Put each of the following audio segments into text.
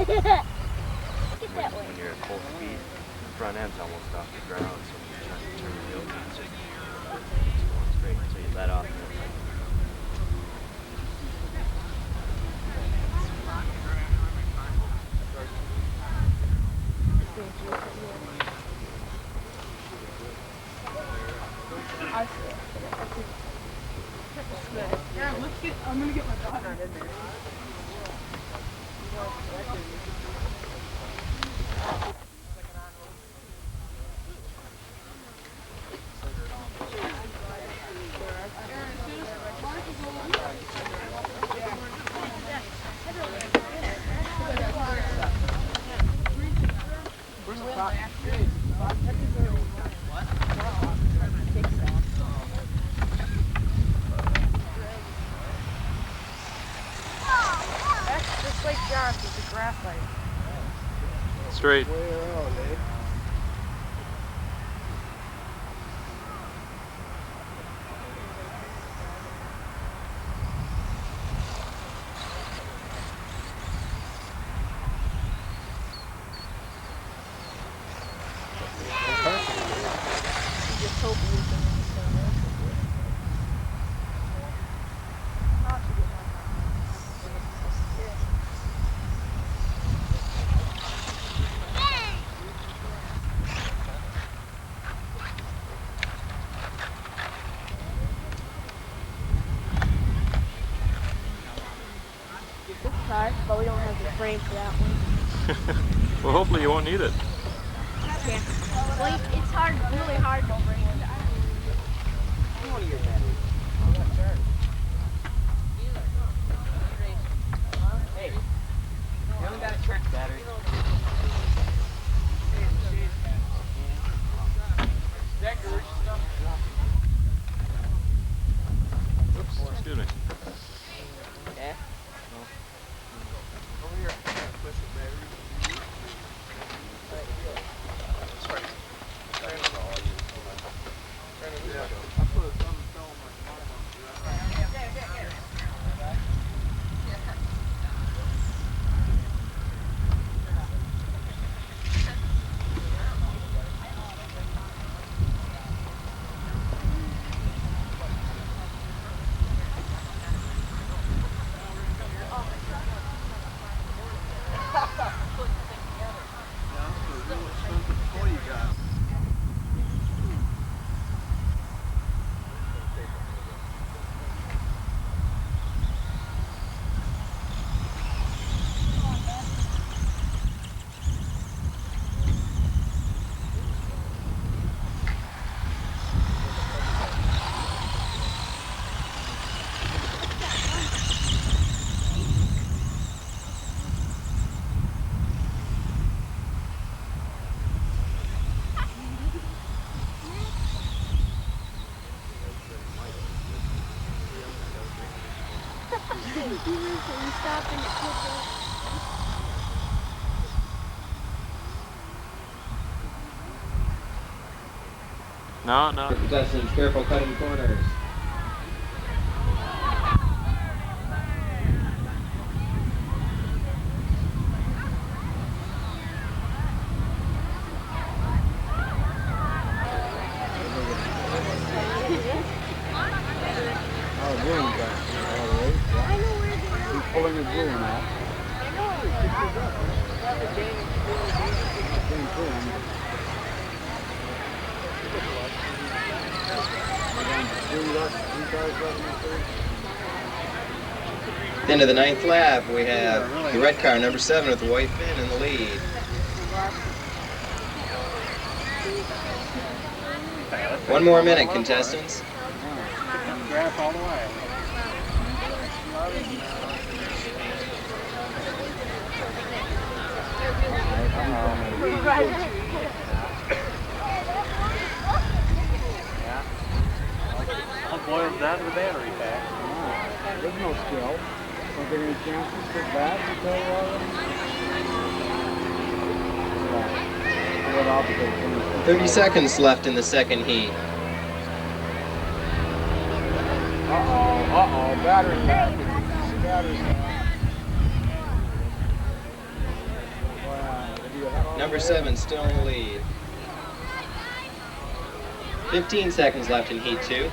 When you're at full speed, the front end's almost off the ground, so when you're trying to turn the wheel, it's just going straight until you let off. And it's like, Yeah, I'm gonna get my daughter in there. Where's the clock? That's just like John's with the graphite. straight. But we don't have the frame for that one. Well, hopefully you won't need it. Yeah. Well, it's hard, really hard to bring. Hey, you only got a track battery. Oops, excuse me. Yeah. Over here. Push the battery. Sorry. Yeah. I put a thumb and fell on my No, no. Contestants, careful cutting corners. pulling his balloon out. At the end of the 9th lap, we have the red car, number 7, with the white fin in the lead. One more minute, contestants. Graph all the way. I'll boil down to the battery pack. There's no skill. Don't get any chances to get back until 30 seconds left in the second heat. Battery pack. Battery pack. Number 7 still in the lead. 15 seconds left in heat 2.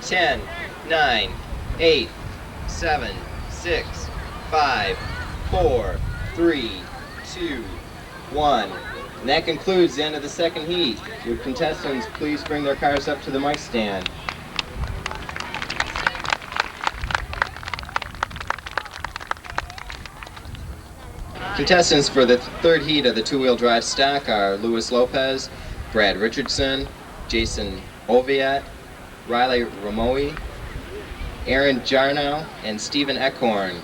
10, 9, 8, 7, 6, 5, 4, 3, 2, 1. And that concludes the end of the second heat. Would contestants please bring their cars up to the mic stand? Contestants for the third heat of the two-wheel drive stock are Luis Lopez, Brad Richardson, Jason Oviatt, Riley Ramoe, Aaron Jarnow, and Stephen Eckhorn.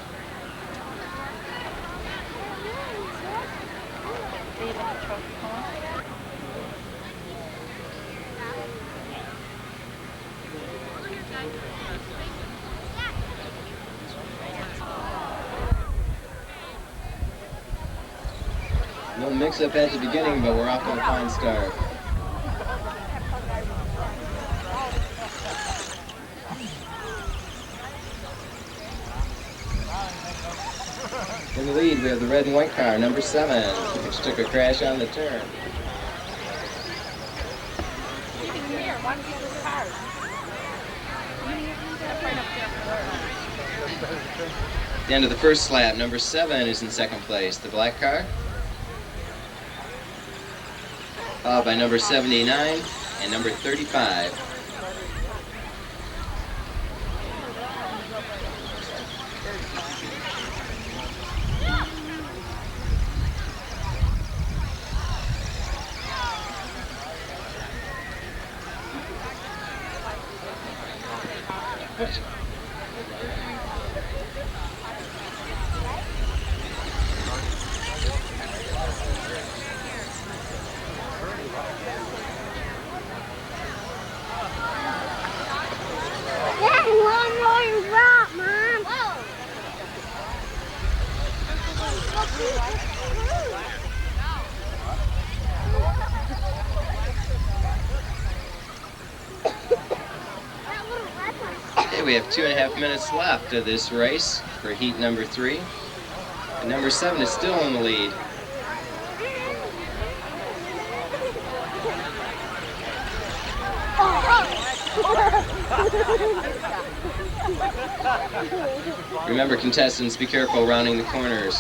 No mix-up at the beginning, but we're off to a fine start. In the lead, we have the red and white car, number 7, which took a crash on the turn. At the end of the first lap, number 7 is in second place. The black car, by number 79 and number 35. Okay, we have 2.5 minutes left of this race for heat number 3. And number 7 is still in the lead. Remember, contestants, be careful rounding the corners.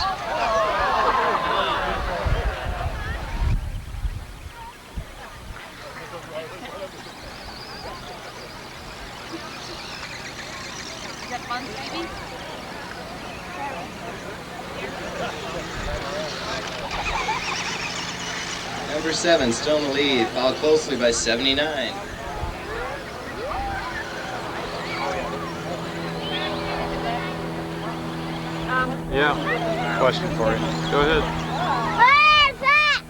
Number 7 still in the lead, followed closely by 79. Yeah, question for you. Go ahead. Where is it?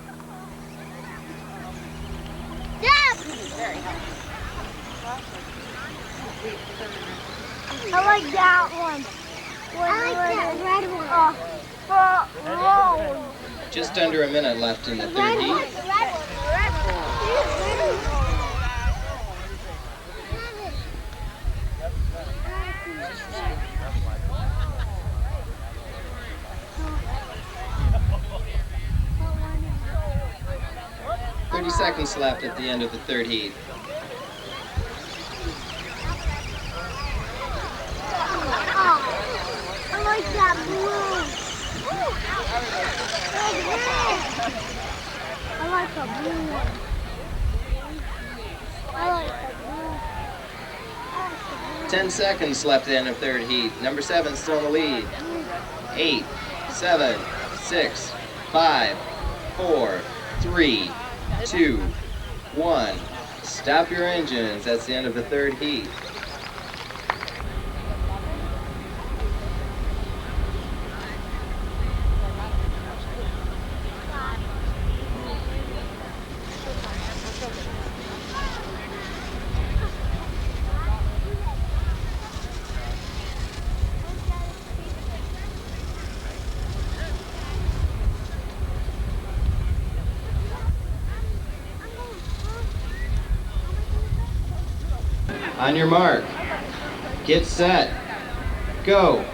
Yes! I like that one. I like that red one. Oh, Just under a minute left in the third heat. 30 seconds left at the end of the third heat. I like that blue. I like the blue one. I like the blue. 10 seconds left at the end of third heat. Number 7 still in the lead. 8, 7, 6, 5, 4, 3, 2, 1. Stop your engines. That's the end of the third heat. On your mark, get set, go.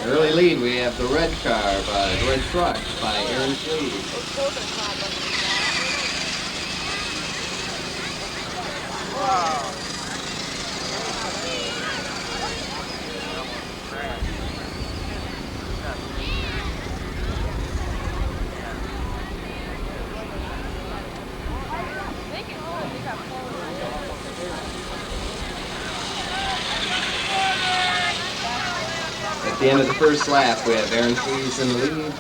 Early lead, we have the red truck by Aaron Fleet. At the end of the first lap, we have Aaron Flees in the lead,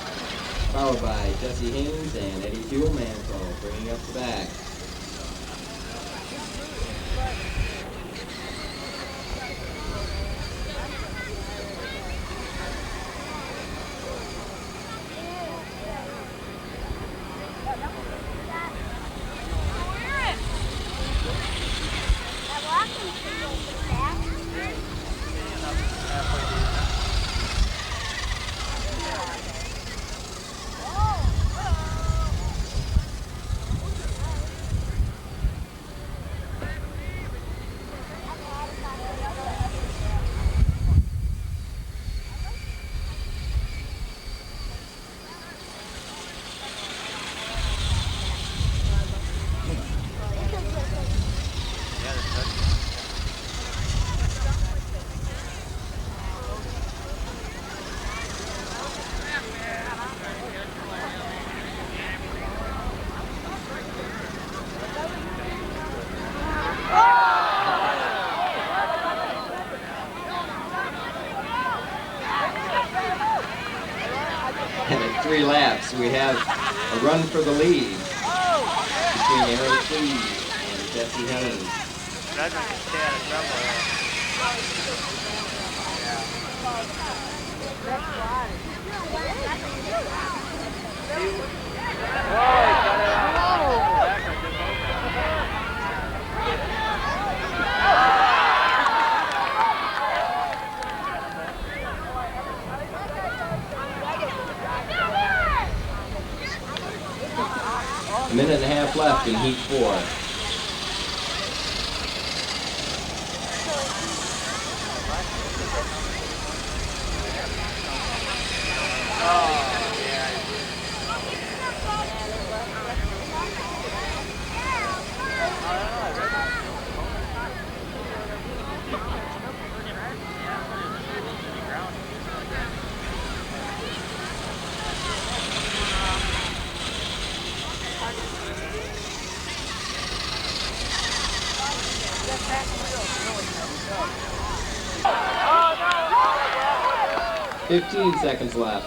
followed by Jesse Haynes and Eddie Fuel Mantle bringing up the back. And at 3 laps, we have a run for the lead between Aaron Flees and Jesse Haynes. A minute and a half left in Heat 4. Oh, no. 15 seconds left.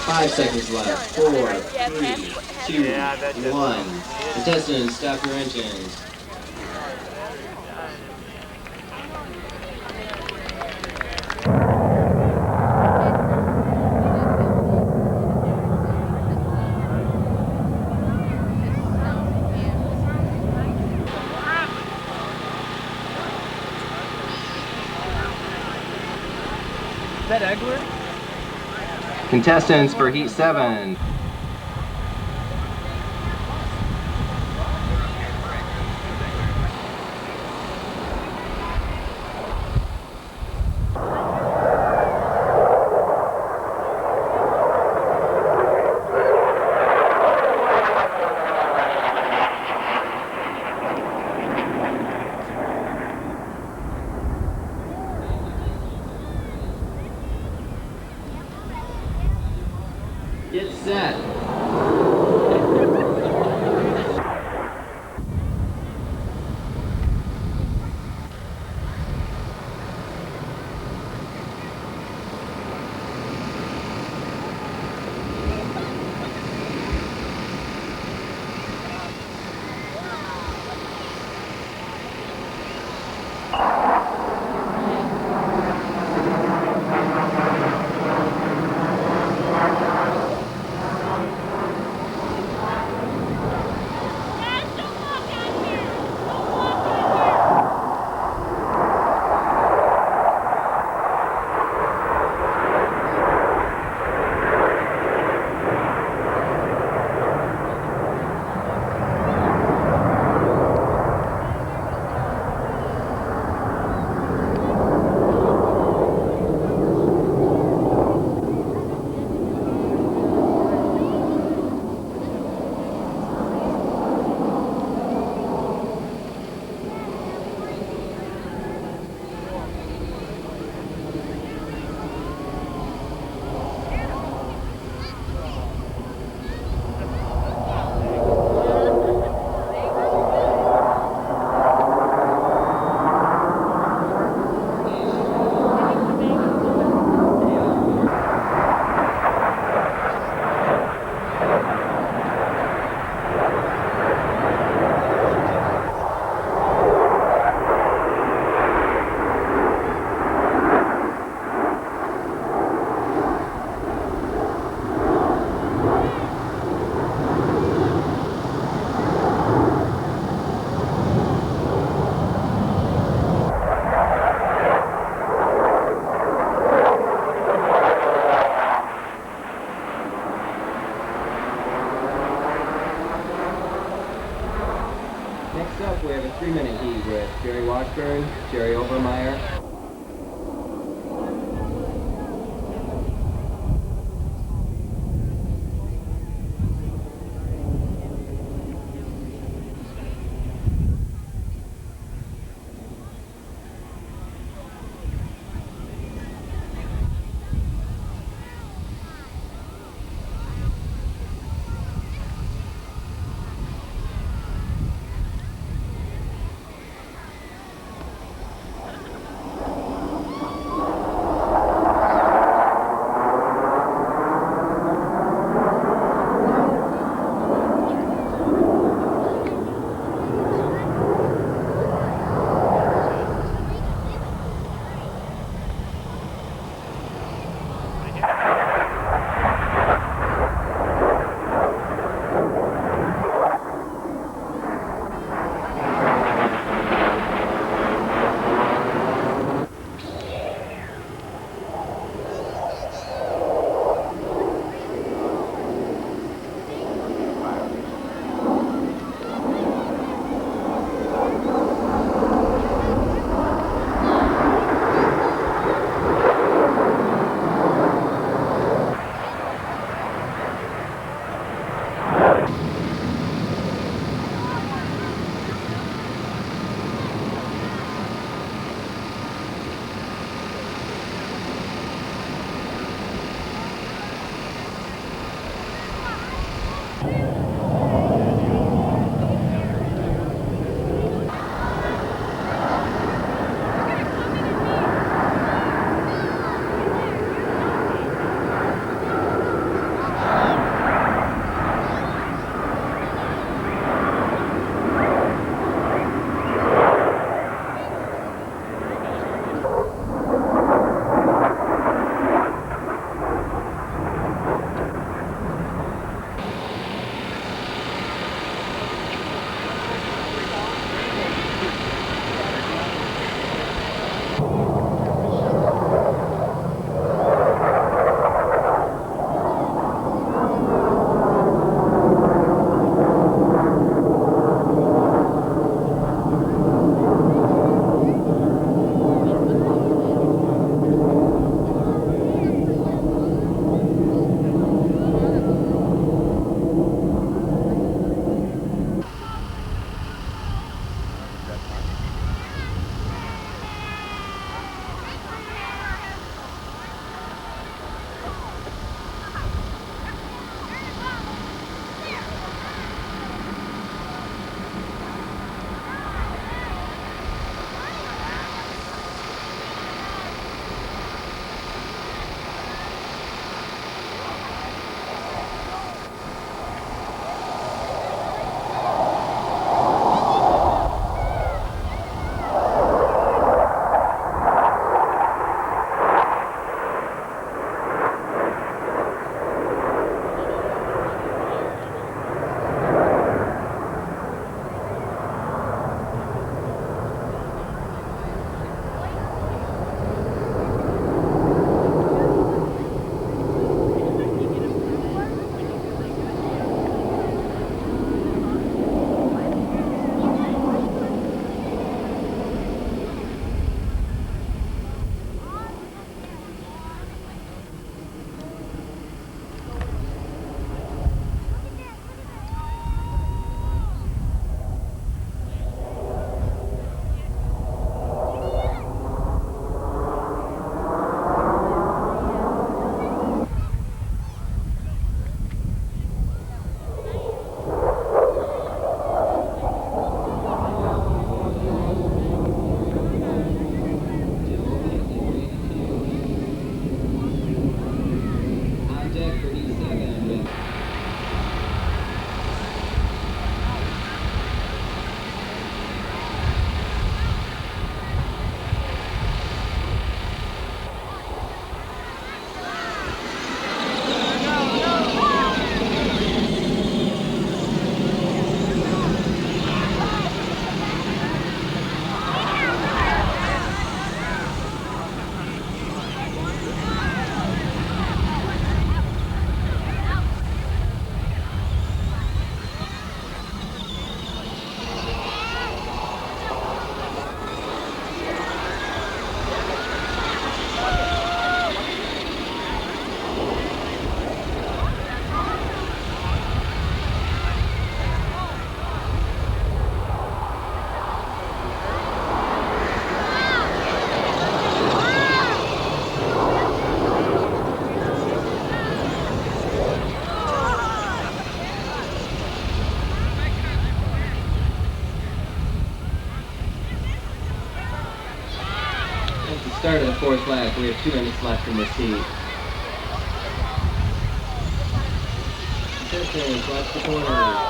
5 seconds left. 4, 3, 2, 1. Contestants, stop your engines. Is that Edward? Contestants for Heat 7. Get set. Washburn, Jerry Overmeyer. 4th lap. We have 2 minutes left in this heat. Distance, watch the corners.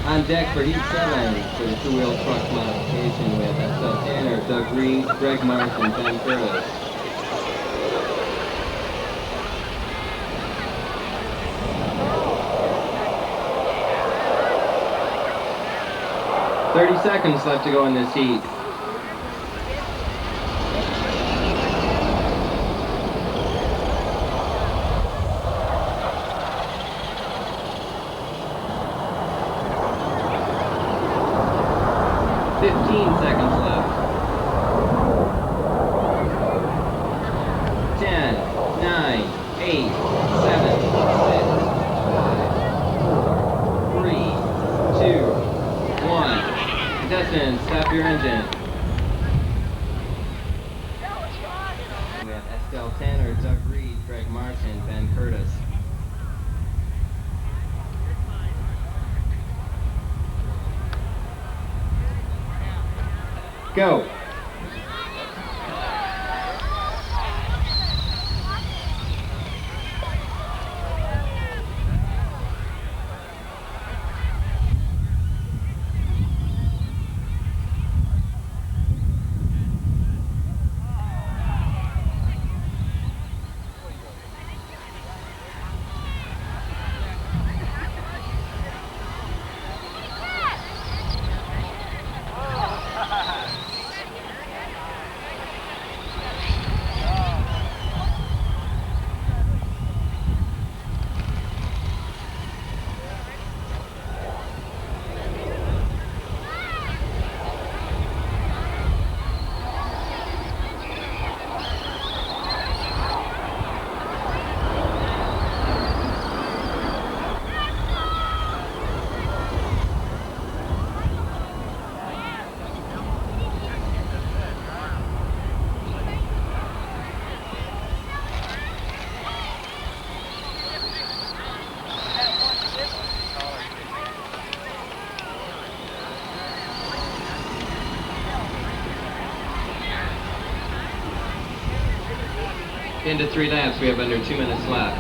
On deck for Heat 7 for the two-wheel truck modification with Estelle Tanner, Doug Reed, Greg Martin, Ben Curtis. "30 seconds left to go in this heat. Stop your engine. We have Estelle Tanner, Doug Reed, Greg Martin, Ben Curtis. Go. Into 3 laps, we have under 2 minutes left.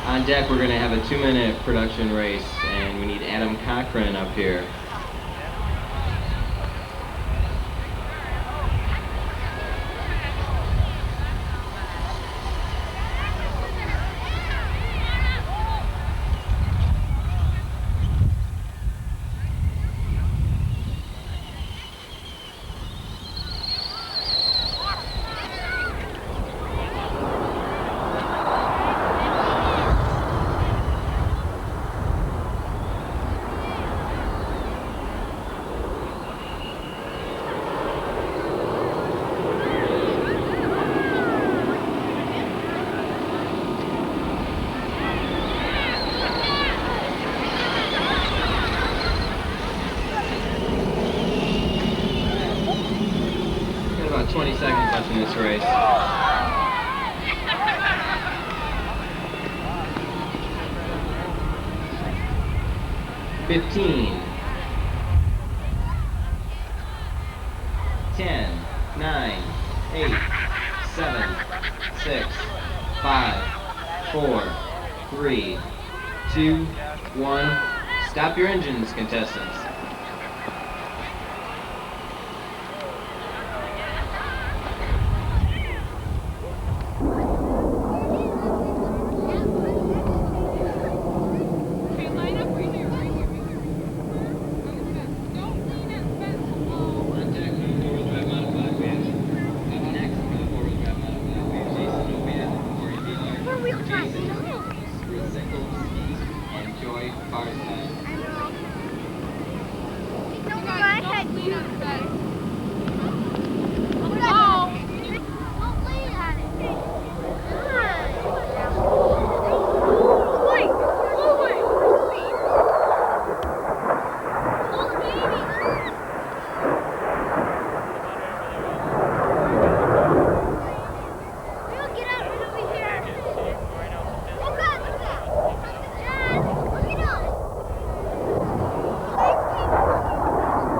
On deck, we're going to have a 2-minute production race, and we need Adam Cochran up here. About 20 seconds left in this race. 7, 6, 5, 4, 3, 2, 1. Stop your engines, contestants. Okay, line up right here, right here, right here. On the fence. Don't lean in, fence. Contact with four-wheel drive modified van. Up next, the four-wheel drive modified van. Jason Oviatt, Corey Beeler, Four-wheel drive, Jason no. Rysinkowski, and Joy Farside. No, You go guys, ahead, don't lean you. on the fence. Oh. Don't lean on it. Wait, wait. Little baby. We'll get out right over here. Look out, look out. Dad, look it up. Look it. How do you know?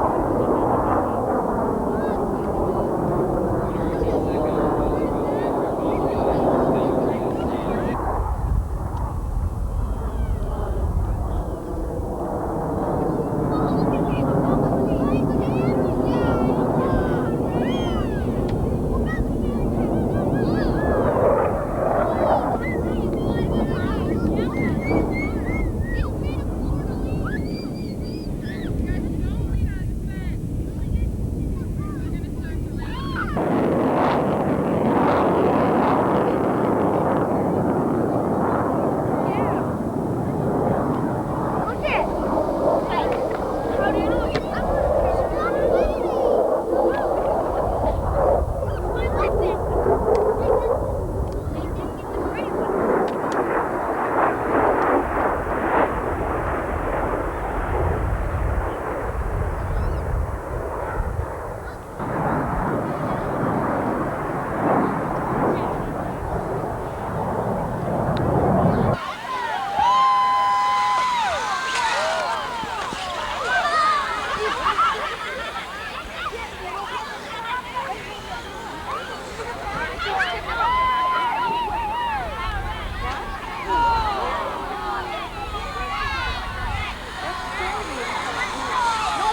No,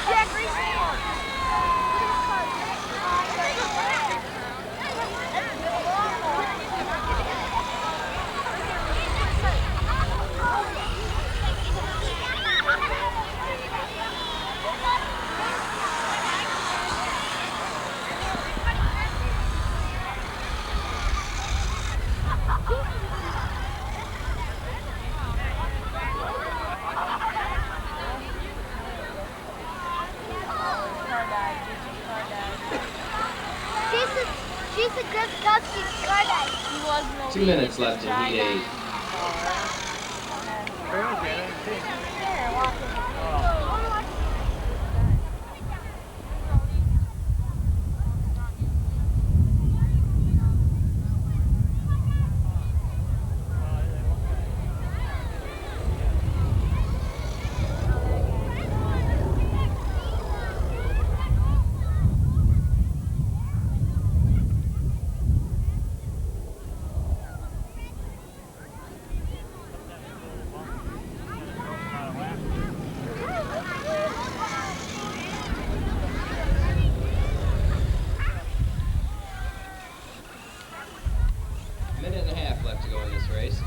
Jack Jason Grzybowski's Skydive. 2 minutes left in Heat 8. Minute and a half left to go in this race.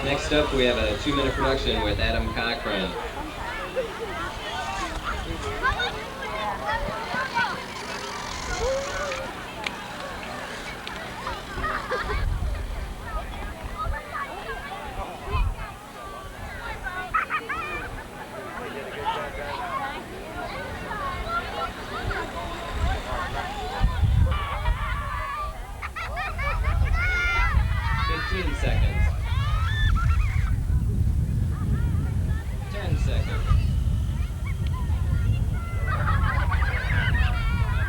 Next up, we have a 2-minute production with Adam Cochran. Seconds. 10 seconds.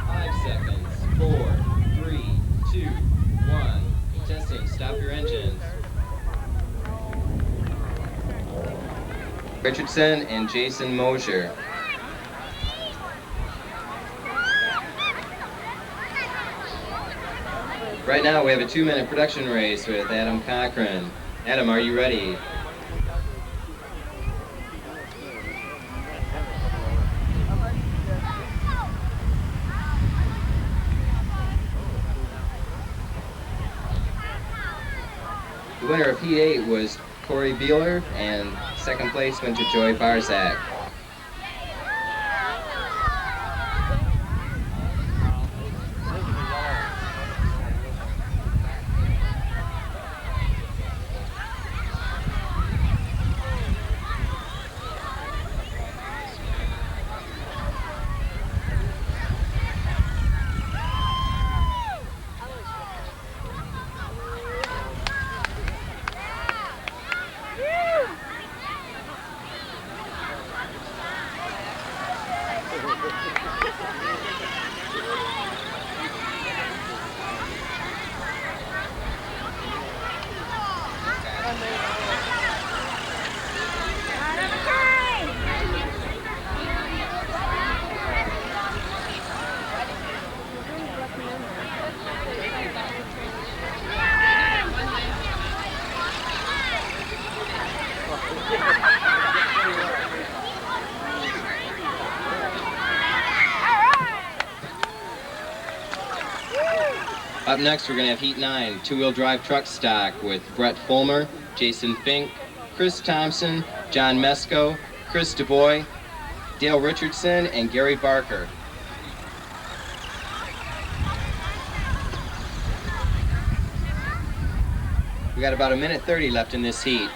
5 seconds. 4, 3, 2, 1. Testing, stop your engines. Richardson and Jason Mosier. Right now we have a 2-minute production race with Adam Cochran. Adam, are you ready? The winner of Heat 8 was Corey Beeler, and second place went to Joy Barzak. Up next, we're going to have Heat 9, two-wheel drive truck stock with Brett Fulmer, Jason Fink, Chris Thompson, John Mesco, Chris DuBois, Dale Richardson, and Gary Barker. We got about 1:30 left in this heat.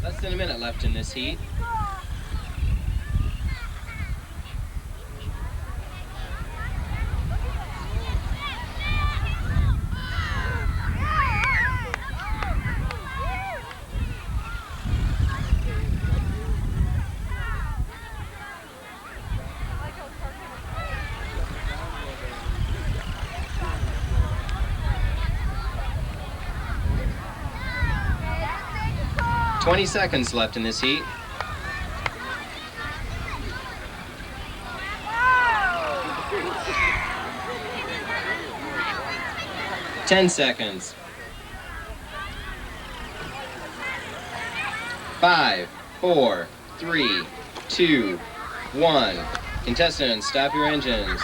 Less than a minute left in this heat. $20 seconds left in this heat. $10 seconds. 5, 4, 3, 2, 1. Contestants, stop your engines.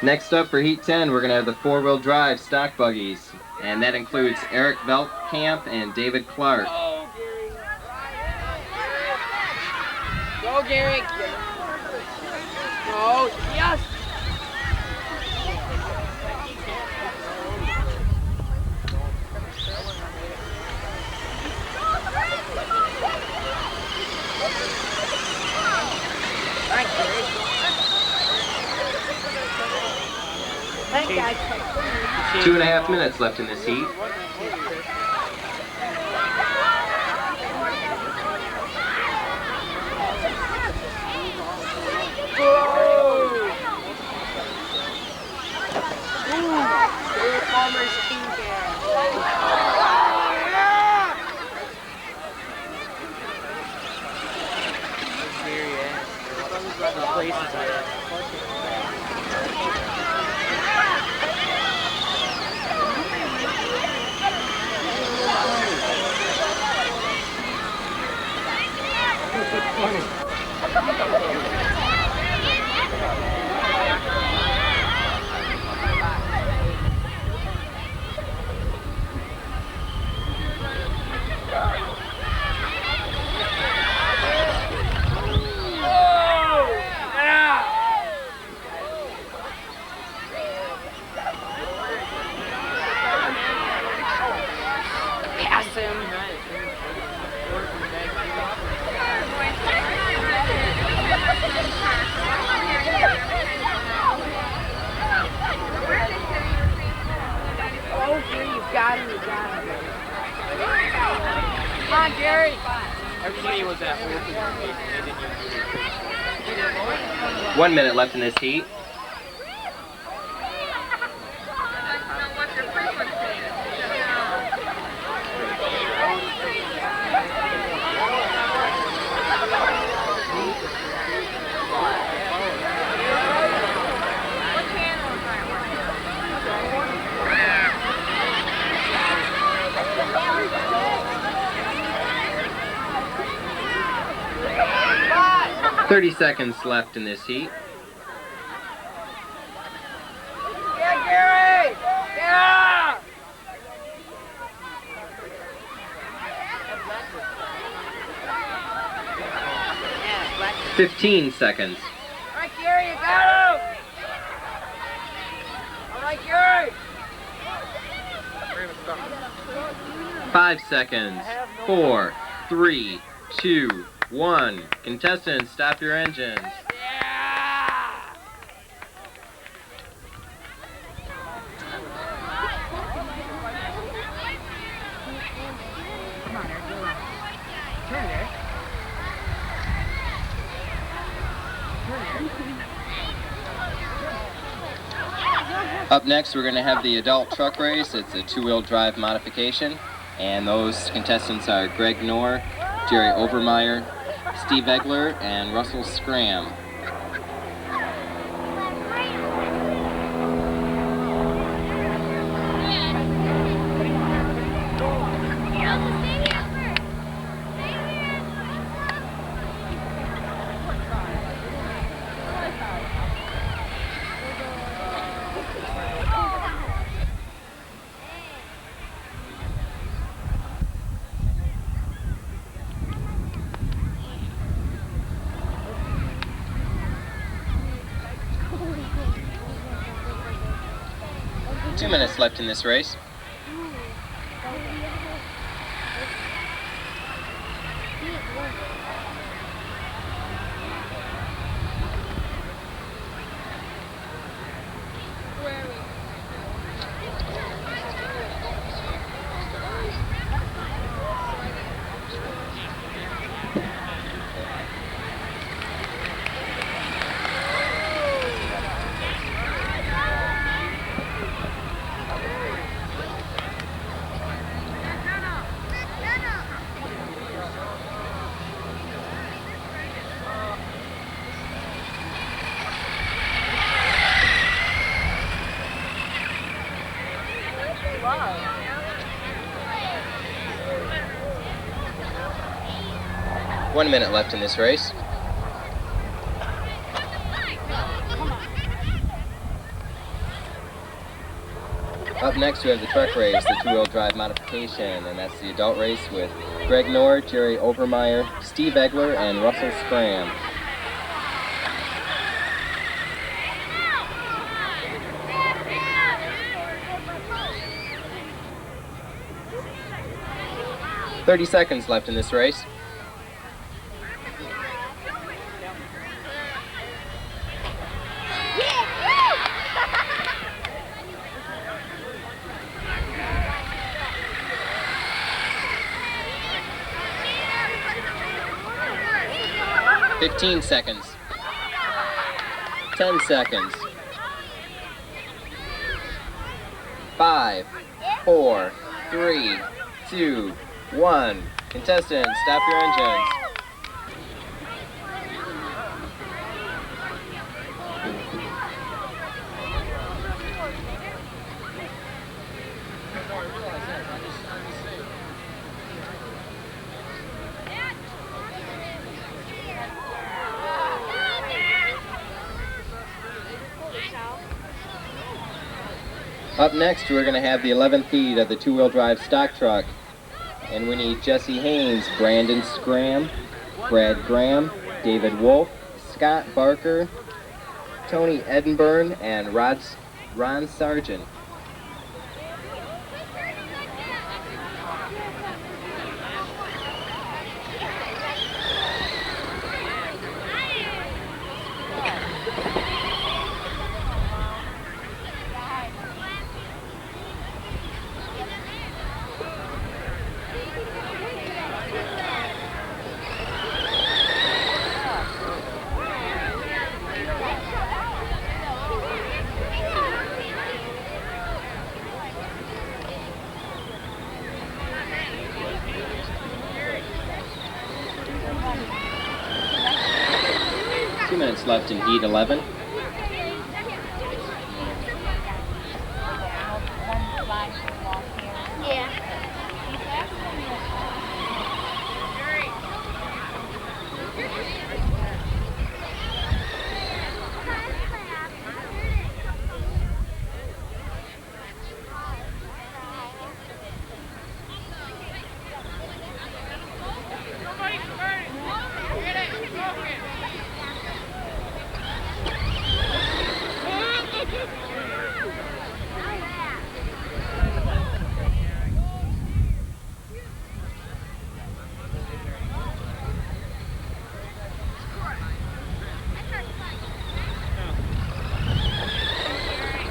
Next up for Heat 10, we're going to have the four-wheel drive stock buggies, and that includes Eric Veltkamp and David Clark. Go, Gary. Go, yes. Thanks, Gary. Thanks, guys. 2.5 minutes left in this heat. Palmer's pink hair. Pass him. Oh, here, you got him, you got him. Come on, Gary. Everybody was at work and they didn't 1 minute left in this heat. Bye. 30 seconds left in this heat. Yeah, Gary! Yeah! 15 seconds. All right, Gary, you got him! All right, Gary! 5 seconds. 4, 3, 2, 1. Contestants, stop your engines. Yeah! Come on, Eric, go around. Turn, Eric. Up next, we're going to have the adult truck race. It's a two-wheel drive modification. And those contestants are Greg Knorr, Jerry Overmeyer, Steve Egler, and Russell Scram. Two minutes left in this race. Where are we? 1 minute left in this race. Up next, we have the truck race, the two-wheel drive modification, and that's the adult race with Greg Knorr, Jerry Overmeyer, Steve Egler, and Russell Scram. "30 seconds left in this race. – 15 seconds. 10 seconds. 5, 4, 3, 2, 1. Contestants, stop your engines. Up next, we're going to have the 11th heat of the two-wheel drive stock truck. And we need Jesse Haynes, Brandon Scram, Brad Graham, David Wolf, Scott Barker, Tony Edinburn, and Ron Sargent. Minutes left in heat 11.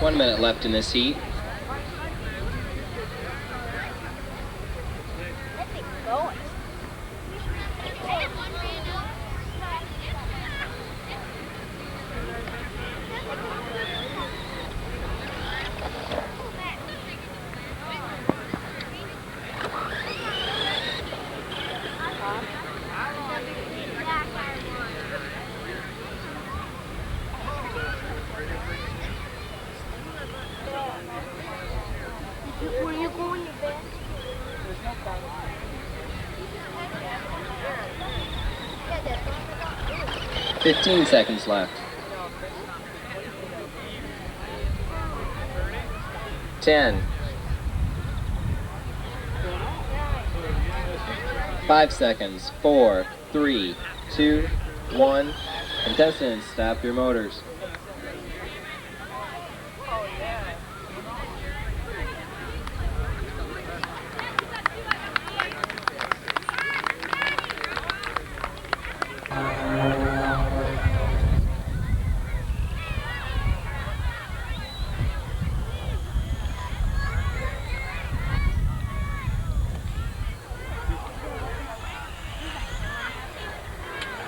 One minute left in this heat. Were you going to bed? 15 seconds left. 10. 5 seconds. 4, 3, 2, 1. Contestants, stop your motors.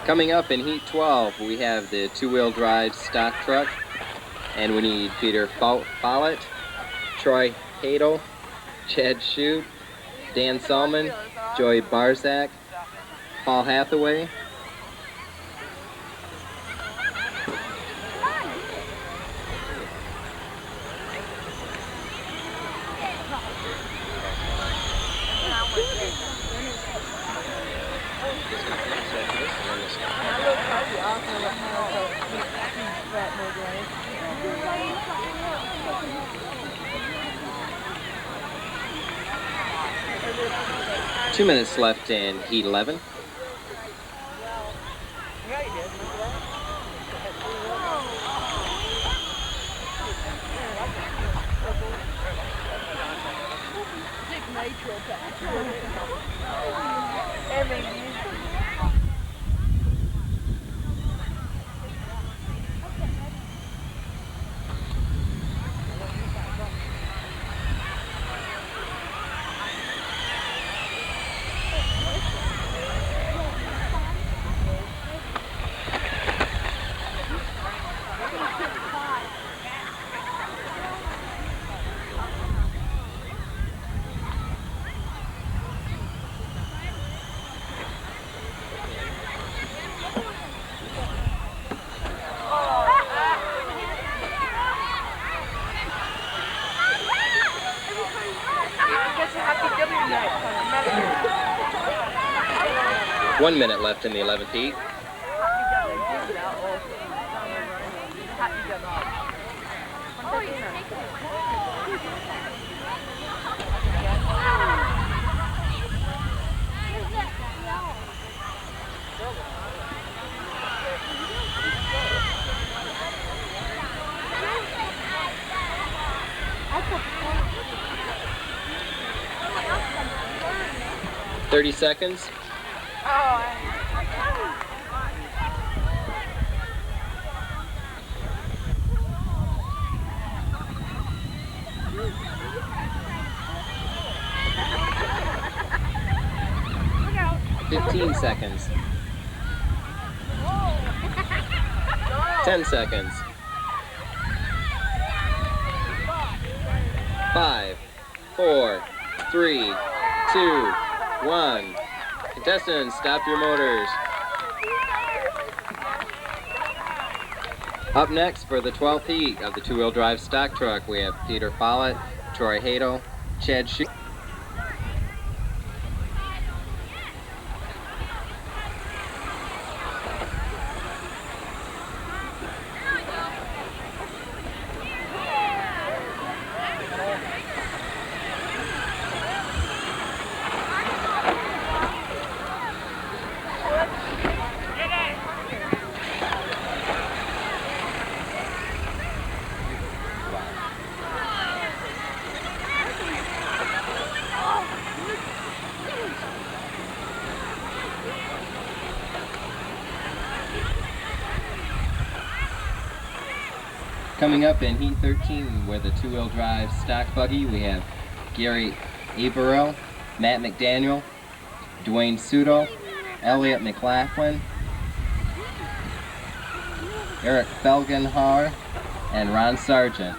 Coming up in heat 12, we have the two-wheel drive stock truck, and we need Peter Follett, Troy Hadel, Chad Shute, Dan Salmon, Joey Barzak, Paul Hathaway, Two minutes left in heat 11. 1 minute left in the 11th heat. I 30 seconds. 15 seconds. 10 seconds. 5, 4, 3, 2, 1. Contestants, stop your motors. Up next for the 12th heat of the two-wheel drive stock truck, we have Peter Follett, Troy Hadel, Chad Shue. Coming up in Heat 13 with a two-wheel drive stock buggy, we have Gary Averill, Matt McDaniel, Dwayne Sudo, Elliot McLaughlin, Eric Felgenhauer, and Ron Sargent.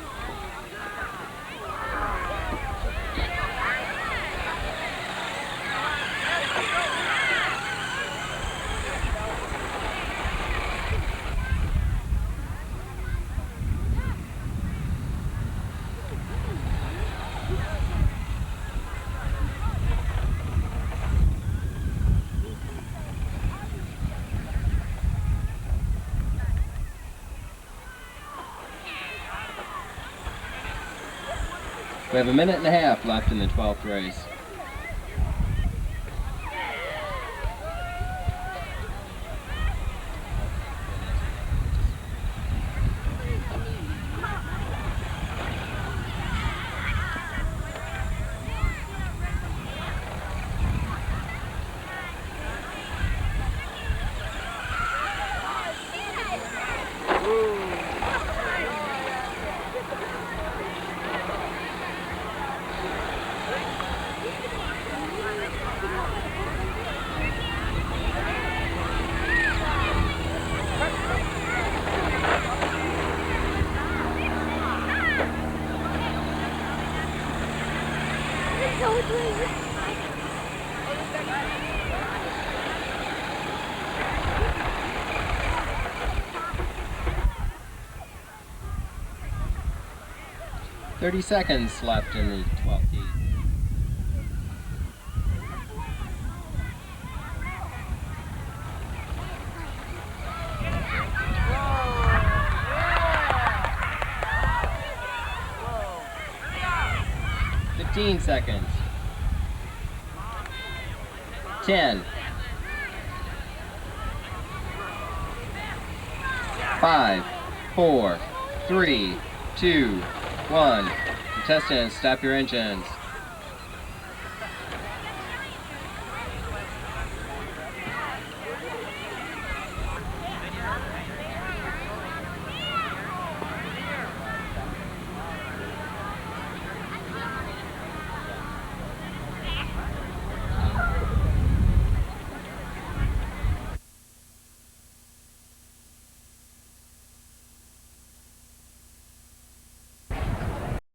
We have a minute and a half left in the 12th race. Thirty seconds left in the 12th heat. Whoa. 15 seconds. 10. 5, 4, 3, 2, 1. Contestants, stop your engines.